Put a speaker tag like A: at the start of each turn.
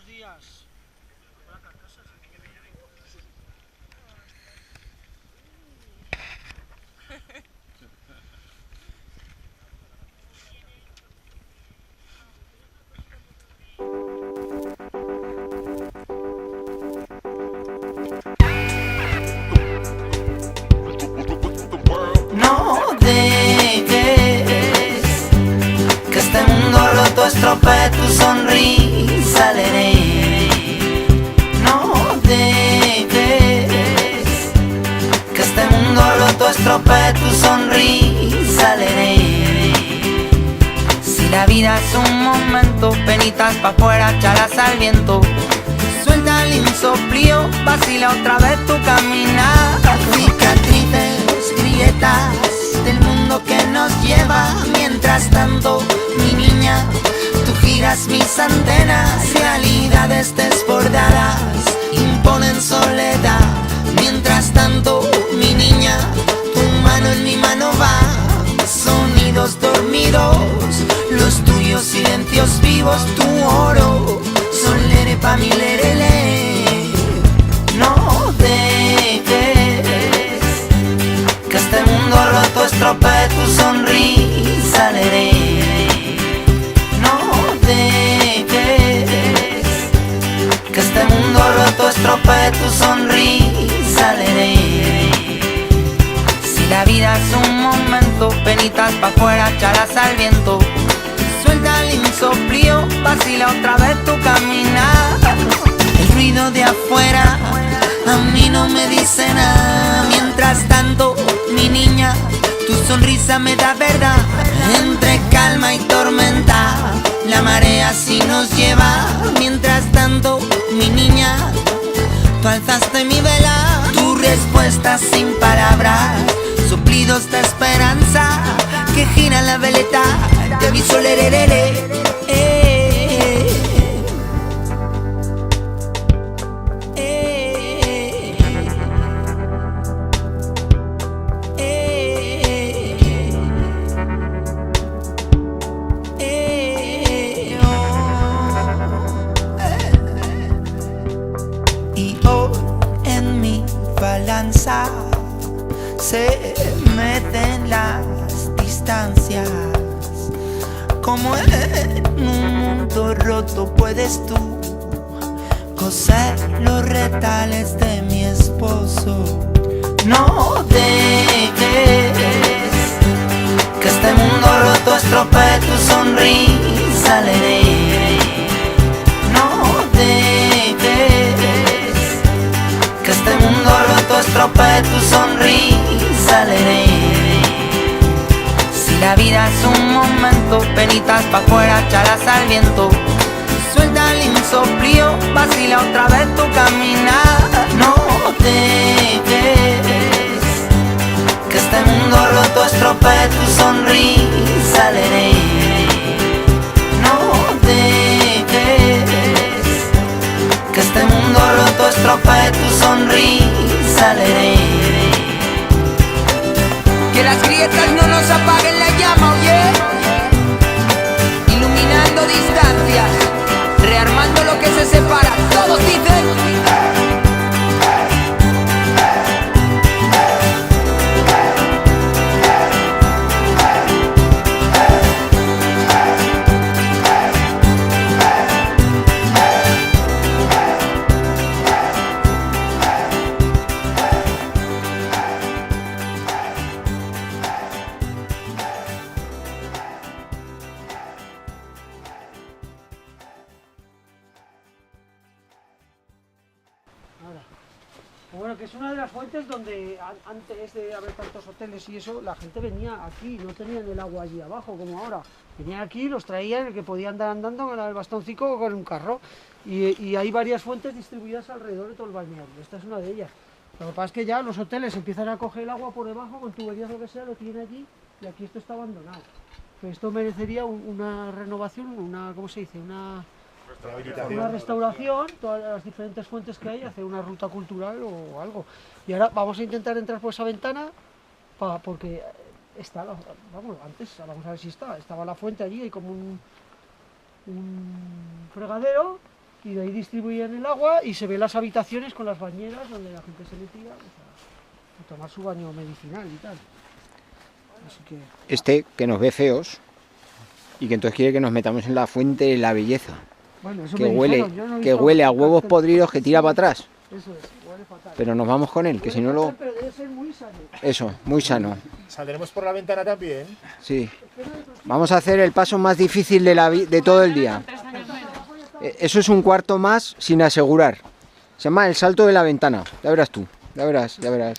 A: buenos días.
B: No dejes que este mundo roto estropee tu sonrisa, Lere. No dejes que este mundo roto estropee tu sonrisa, Lere. Si la vida es un momento, penitas pa' afuera, chalas al viento. Suelta el insoplío, vacila otra vez tu caminar. Cicatrices, grietas del mundo que nos lleva. Mientras tanto, mi niña, tú giras mis antenas. Realidades desbordadas imponen soledad. Mientras tanto, mi niña, tu mano en mi mano va. Sonidos dormidos, los tuyos silencios vivos, tu oro. Son lere pa' mi lerele. No dejes que este mundo roto estropee tu sonrisa, Lere. No dejes que este mundo roto estropee tu sonrisa, Lere. Si la vida es un momento, penitas pa' afuera, chalas al viento. Suelta el insoplío, vacila otra vez tu caminar. El ruido de afuera a mí no me dice nada. Mientras tanto, mi niña, tu sonrisa me da verdad. Entre calma y tormenta, la marea así nos lleva. Mientras tanto, mi niña, tú alzaste mi vela. Tu respuesta sin palabras, suplidos de esperanza que gira la veleta. Te aviso, lererere. Y hoy en mi balanza se meten las distancias. Como en un mundo roto puedes tú coser los retales de mi esposo. No dejes que este mundo roto estropee tu sonrisa, Lere. No dejes que este mundo roto estropee tu sonrisa, Lere. Si la vida es un momento, penitas pa' afuera, chalas al viento. Suelta el insoplío, vacila otra vez tu caminar. No dejes que este mundo roto estropee tu sonrisa, Lere. No dejes que este mundo roto estropee tu sonrisa, Lere. Que las grietas no nos apaguen la llama, oye. Iluminando distancias, rearmando lo que se separa. Todos dicen.
A: Bueno, que es una de las fuentes donde antes de haber tantos hoteles y eso, la gente venía aquí, no tenían el agua allí abajo como ahora. Venían aquí, los traían, el que podía andar andando con el bastoncito o con un carro. Y hay varias fuentes distribuidas alrededor de todo el balneario. Esta es una de ellas. Lo que pasa es que ya los hoteles empiezan a coger el agua por debajo, con tuberías o lo que sea, lo tienen allí y aquí esto está abandonado. Pero esto merecería una renovación, una, ¿cómo se dice? Una restauración, todas las diferentes fuentes que hay, hacer una ruta cultural o algo. Y ahora vamos a intentar entrar por esa ventana, porque está, vamos, antes, vamos a ver si estaba la fuente allí, hay como un fregadero, y de ahí distribuían el agua y se ven las habitaciones con las bañeras donde la gente se metía pues, a tomar su baño medicinal y tal. Así que...
C: Este, que nos ve feos y que entonces quiere que nos metamos en la fuente de la belleza.
A: Bueno, eso
C: Que
A: me
C: huele,
A: dijeron, yo no he
C: que
A: visto
C: huele a
A: el
C: huevos
A: cartel.
C: podridos que tira para atrás.
A: Eso es, huele fatal.
C: Pero nos vamos con él, que si no
A: Huele
C: lo...
A: fatal, pero debe ser muy sano.
C: Eso, muy sano.
D: Saldremos por la ventana también.
C: Sí. Vamos a hacer el paso más difícil de todo el día. Eso es un cuarto más sin asegurar. Se llama el salto de la ventana. Ya verás tú, ya verás, ya verás.